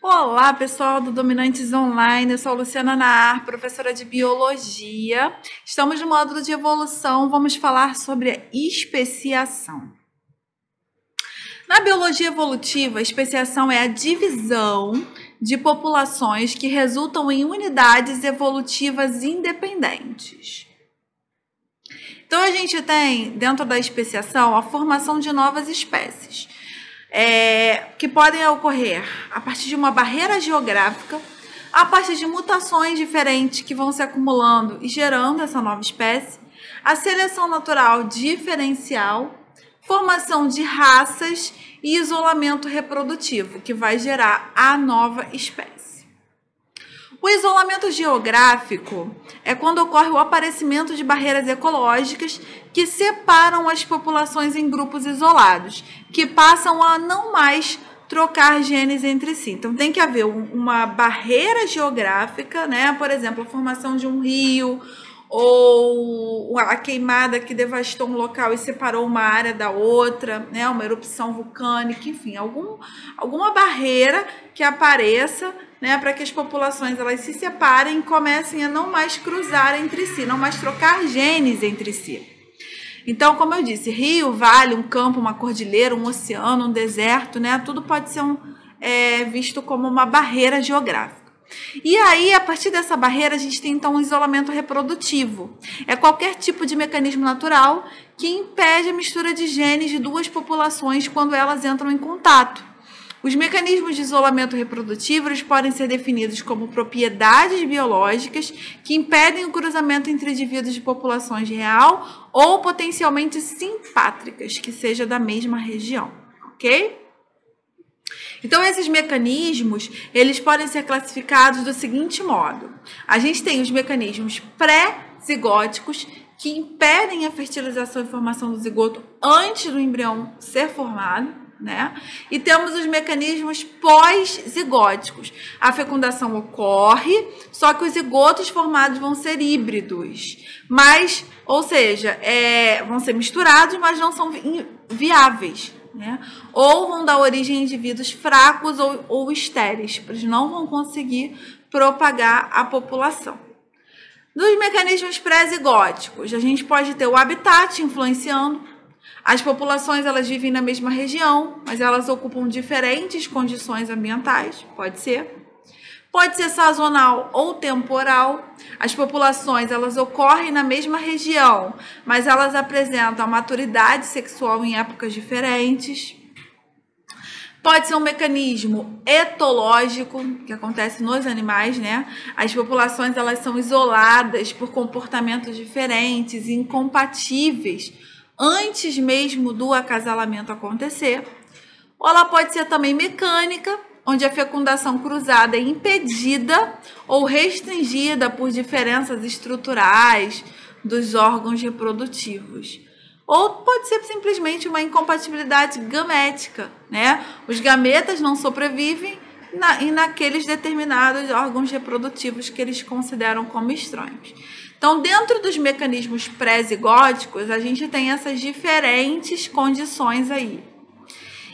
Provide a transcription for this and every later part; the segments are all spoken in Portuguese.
Olá, pessoal do Dominantes Online, eu sou a Luciana Naar, professora de Biologia. Estamos no módulo de evolução, vamos falar sobre a especiação. Na biologia evolutiva, a especiação é a divisão de populações que resultam em unidades evolutivas independentes. Então, a gente tem, dentro da especiação, a formação de novas espécies. Que podem ocorrer a partir de uma barreira geográfica, a partir de mutações diferentes que vão se acumulando e gerando essa nova espécie, a seleção natural diferencial, formação de raças e isolamento reprodutivo, que vai gerar a nova espécie. O isolamento geográfico é quando ocorre o aparecimento de barreiras ecológicas que separam as populações em grupos isolados, que passam a não mais trocar genes entre si. Então, tem que haver uma barreira geográfica, né? Por exemplo, a formação de um rio ou a queimada que devastou um local e separou uma área da outra, né? Uma erupção vulcânica, enfim, alguma barreira que apareça, né, para que as populações elas se separem e comecem a não mais cruzar entre si, não mais trocar genes entre si. Então, como eu disse, rio, vale, um campo, uma cordilheira, um oceano, um deserto, né, tudo pode ser visto como uma barreira geográfica. E aí, a partir dessa barreira, a gente tem então um isolamento reprodutivo. É qualquer tipo de mecanismo natural que impede a mistura de genes de duas populações quando elas entram em contato. Os mecanismos de isolamento reprodutivo podem ser definidos como propriedades biológicas que impedem o cruzamento entre indivíduos de populações real ou potencialmente simpátricas, que seja da mesma região, ok? Então, esses mecanismos, eles podem ser classificados do seguinte modo. A gente tem os mecanismos pré-zigóticos, que impedem a fertilização e formação do zigoto antes do embrião ser formado, né? E temos os mecanismos pós-zigóticos. A fecundação ocorre, só que os zigotos formados vão ser híbridos, mas, ou seja, vão ser misturados, mas não são viáveis, né? Ou vão dar origem a indivíduos fracos ou estéreis, eles não vão conseguir propagar a população. Nos mecanismos pré-zigóticos, a gente pode ter o habitat influenciando. As populações elas vivem na mesma região, mas elas ocupam diferentes condições ambientais, pode ser. Pode ser sazonal ou temporal. As populações elas ocorrem na mesma região, mas elas apresentam a maturidade sexual em épocas diferentes. Pode ser um mecanismo etológico, que acontece nos animais, né? As populações elas são isoladas por comportamentos diferentes e incompatíveis antes mesmo do acasalamento acontecer. Ou ela pode ser também mecânica, onde a fecundação cruzada é impedida ou restringida por diferenças estruturais dos órgãos reprodutivos. Ou pode ser simplesmente uma incompatibilidade gamética, né? Os gametas não sobrevivem naqueles determinados órgãos reprodutivos que eles consideram como estranhos. Então, dentro dos mecanismos pré-zigóticos, a gente tem essas diferentes condições aí.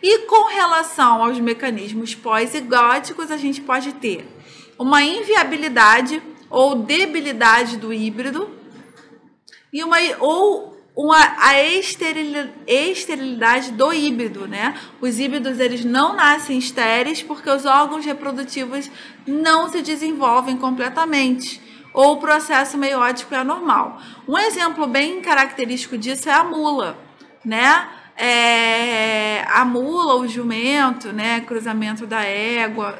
E com relação aos mecanismos pós-zigóticos, a gente pode ter uma inviabilidade ou debilidade do híbrido e a esterilidade do híbrido, né? Os híbridos eles não nascem estéreis porque os órgãos reprodutivos não se desenvolvem completamente, ou o processo meiótico é anormal. Um exemplo bem característico disso é a mula, né? A mula, o jumento, né? Cruzamento da égua,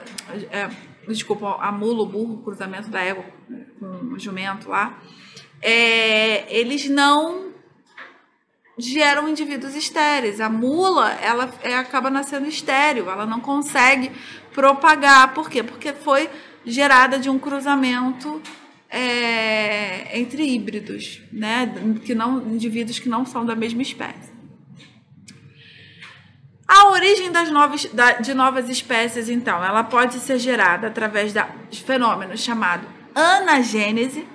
a mula, o burro, cruzamento da égua com o jumento lá, eles não geram indivíduos estéreis. A mula, ela acaba nascendo estéril, ela não consegue propagar. Por quê? Porque foi gerada de um cruzamento entre híbridos, né? Indivíduos que não são da mesma espécie. A origem de novas espécies, então, ela pode ser gerada através de fenômenos chamados anagênese,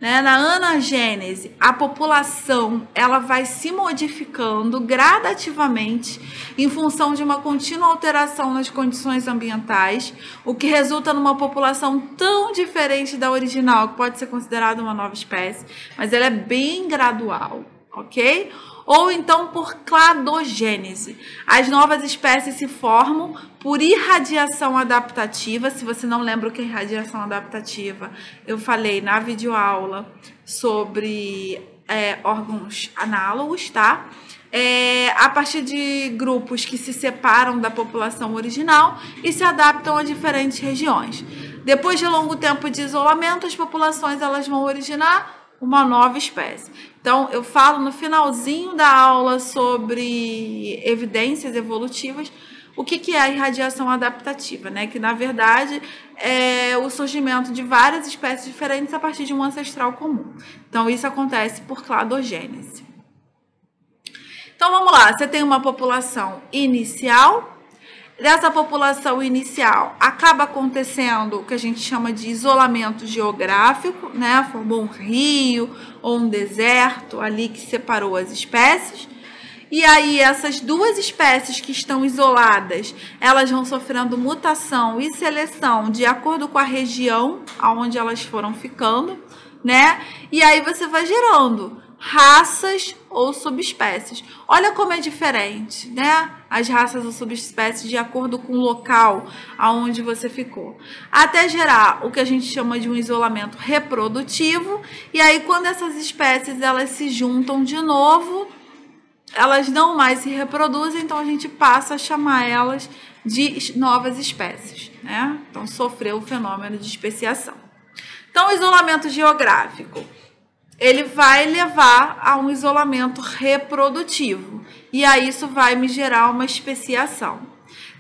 né? Na anagênese, a população ela vai se modificando gradativamente em função de uma contínua alteração nas condições ambientais, o que resulta numa população tão diferente da original, que pode ser considerada uma nova espécie, mas ela é bem gradual, ok? Ou então por cladogênese. As novas espécies se formam por irradiação adaptativa. Se você não lembra o que é irradiação adaptativa, eu falei na videoaula sobre órgãos análogos, tá? A partir de grupos que se separam da população original e se adaptam a diferentes regiões. Depois de longo tempo de isolamento, as populações elas vão originar uma nova espécie. Então, eu falo no finalzinho da aula sobre evidências evolutivas, o que é a irradiação adaptativa, né? Que, na verdade, é o surgimento de várias espécies diferentes a partir de um ancestral comum. Então, isso acontece por cladogênese. Então, vamos lá. Você tem uma população inicial. Dessa população inicial, acaba acontecendo o que a gente chama de isolamento geográfico, né? Formou um rio ou um deserto ali que separou as espécies. E aí, essas duas espécies que estão isoladas, elas vão sofrendo mutação e seleção de acordo com a região onde elas foram ficando, né? E aí você vai gerando raças ou subespécies. Olha como é diferente, né? As raças ou subespécies de acordo com o local aonde você ficou. Até gerar o que a gente chama de um isolamento reprodutivo. E aí, quando essas espécies elas se juntam de novo, elas não mais se reproduzem, então a gente passa a chamar elas de novas espécies, né? Então, sofreu o fenômeno de especiação. Então, o isolamento geográfico, ele vai levar a um isolamento reprodutivo. E aí isso vai me gerar uma especiação.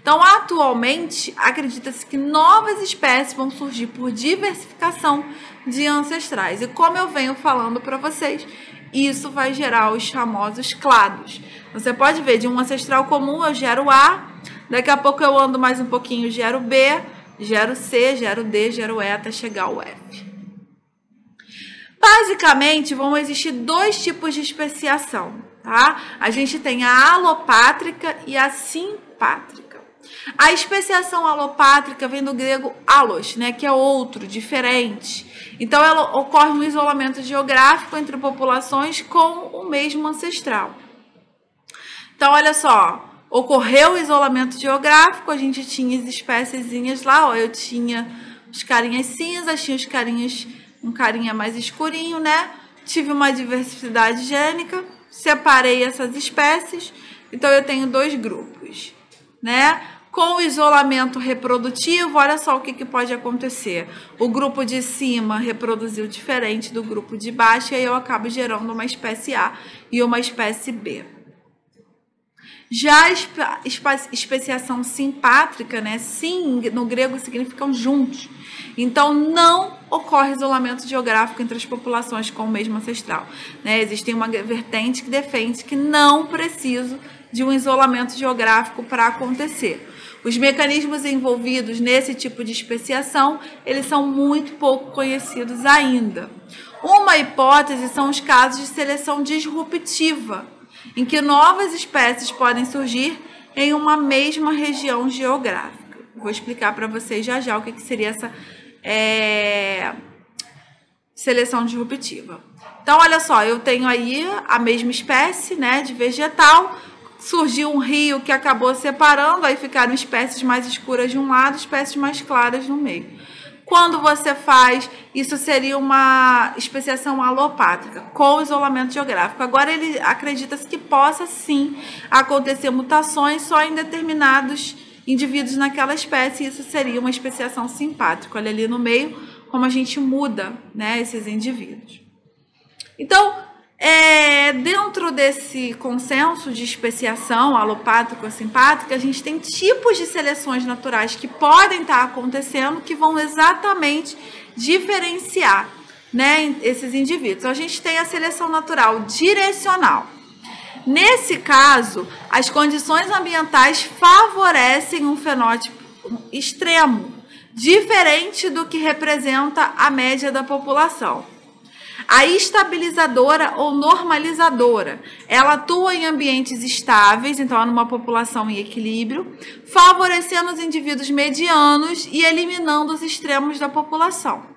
Então, atualmente, acredita-se que novas espécies vão surgir por diversificação de ancestrais. E como eu venho falando para vocês, isso vai gerar os famosos clados. Você pode ver, de um ancestral comum eu gero A, daqui a pouco eu ando mais um pouquinho, gero B, gero C, gero D, gero E, até chegar ao F. Basicamente, vão existir dois tipos de especiação, tá? A gente tem a alopátrica e a simpátrica. A especiação alopátrica vem do grego alos, né, que é outro, diferente. Então, ela ocorre um isolamento geográfico entre populações com o mesmo ancestral. Então, olha só, ocorreu o isolamento geográfico, a gente tinha as espéciezinhas lá, ó, eu tinha os carinhas cinzas, tinha os carinhas, um carinha mais escurinho, né? Tive uma diversidade gênica, separei essas espécies, então eu tenho dois grupos, né? Com o isolamento reprodutivo, olha só o que pode acontecer. O grupo de cima reproduziu diferente do grupo de baixo, e aí eu acabo gerando uma espécie A e uma espécie B. Já a especiação simpátrica, né? Sim, no grego significam juntos. Então, não ocorre isolamento geográfico entre as populações com o mesmo ancestral, né? Existe uma vertente que defende que não preciso de um isolamento geográfico para acontecer. Os mecanismos envolvidos nesse tipo de especiação, eles são muito pouco conhecidos ainda. Uma hipótese são os casos de seleção disruptiva, em que novas espécies podem surgir em uma mesma região geográfica. Vou explicar para vocês já já o que seria essa seleção disruptiva. Então, olha só, eu tenho aí a mesma espécie, né, de vegetal, surgiu um rio que acabou separando, aí ficaram espécies mais escuras de um lado, espécies mais claras no meio. Quando você faz, isso seria uma especiação alopátrica, com isolamento geográfico. Agora, ele acredita-se que possa, sim, acontecer mutações só em determinados indivíduos naquela espécie, e isso seria uma especiação simpátrica. Olha ali no meio, como a gente muda, né, esses indivíduos. Então, dentro desse consenso de especiação alopátrica ou simpátrica, a gente tem tipos de seleções naturais que podem estar acontecendo que vão exatamente diferenciar, né, esses indivíduos. Então, a gente tem a seleção natural direcional. Nesse caso, as condições ambientais favorecem um fenótipo extremo, diferente do que representa a média da população. A estabilizadora ou normalizadora, ela atua em ambientes estáveis, então numa população em equilíbrio, favorecendo os indivíduos medianos e eliminando os extremos da população.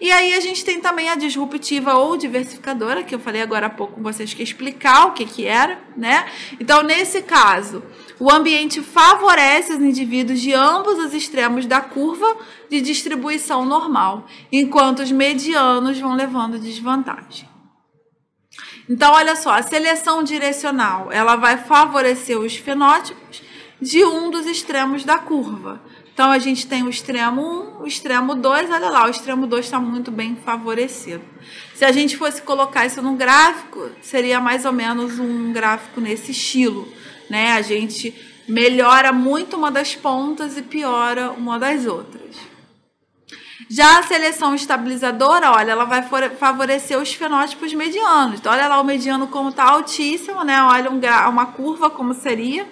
E aí a gente tem também a disruptiva ou diversificadora, que eu falei agora há pouco com vocês que ia explicar o que era, né? Então, nesse caso, o ambiente favorece os indivíduos de ambos os extremos da curva de distribuição normal, enquanto os medianos vão levando desvantagem. Então, olha só, a seleção direcional, ela vai favorecer os fenótipos de um dos extremos da curva. Então, a gente tem o extremo 1, o extremo 2, olha lá, o extremo 2 está muito bem favorecido. Se a gente fosse colocar isso num gráfico, seria mais ou menos um gráfico nesse estilo, né? A gente melhora muito uma das pontas e piora uma das outras. Já a seleção estabilizadora, olha, ela vai favorecer os fenótipos medianos. Então, olha lá o mediano como está altíssimo, né? Olha uma curva como seria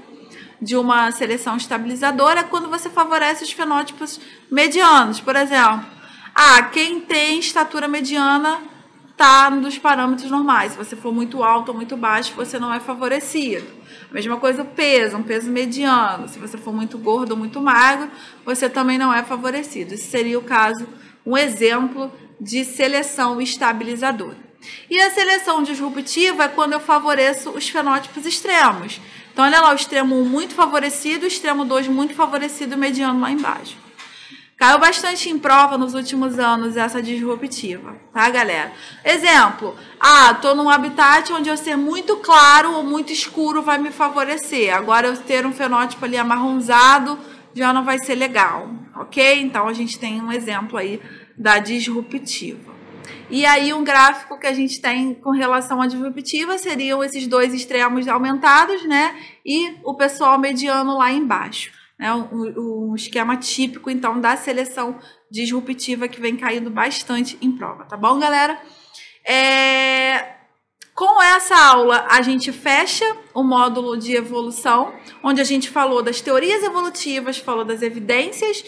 de uma seleção estabilizadora quando você favorece os fenótipos medianos. Por exemplo, quem tem estatura mediana está nos parâmetros normais. Se você for muito alto ou muito baixo, você não é favorecido. A mesma coisa o peso, um peso mediano. Se você for muito gordo ou muito magro, você também não é favorecido. Esse seria o caso, um exemplo de seleção estabilizadora. E a seleção disruptiva é quando eu favoreço os fenótipos extremos. Então, olha lá, o extremo 1 muito favorecido, o extremo 2 muito favorecido e o mediano lá embaixo. Caiu bastante em prova nos últimos anos essa disruptiva, tá, galera? Exemplo, tô num habitat onde eu ser muito claro ou muito escuro vai me favorecer. Agora, eu ter um fenótipo ali amarronzado já não vai ser legal, ok? Então, a gente tem um exemplo aí da disruptiva. E aí, um gráfico que a gente tem com relação à disruptiva seriam esses dois extremos aumentados, né? E o pessoal mediano lá embaixo. Né? Um esquema típico, então, da seleção disruptiva que vem caindo bastante em prova, tá bom, galera? Com essa aula, a gente fecha o módulo de evolução, onde a gente falou das teorias evolutivas, falou das evidências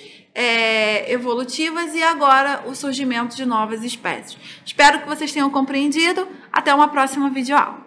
evolutivas e agora o surgimento de novas espécies. Espero que vocês tenham compreendido. Até uma próxima videoaula.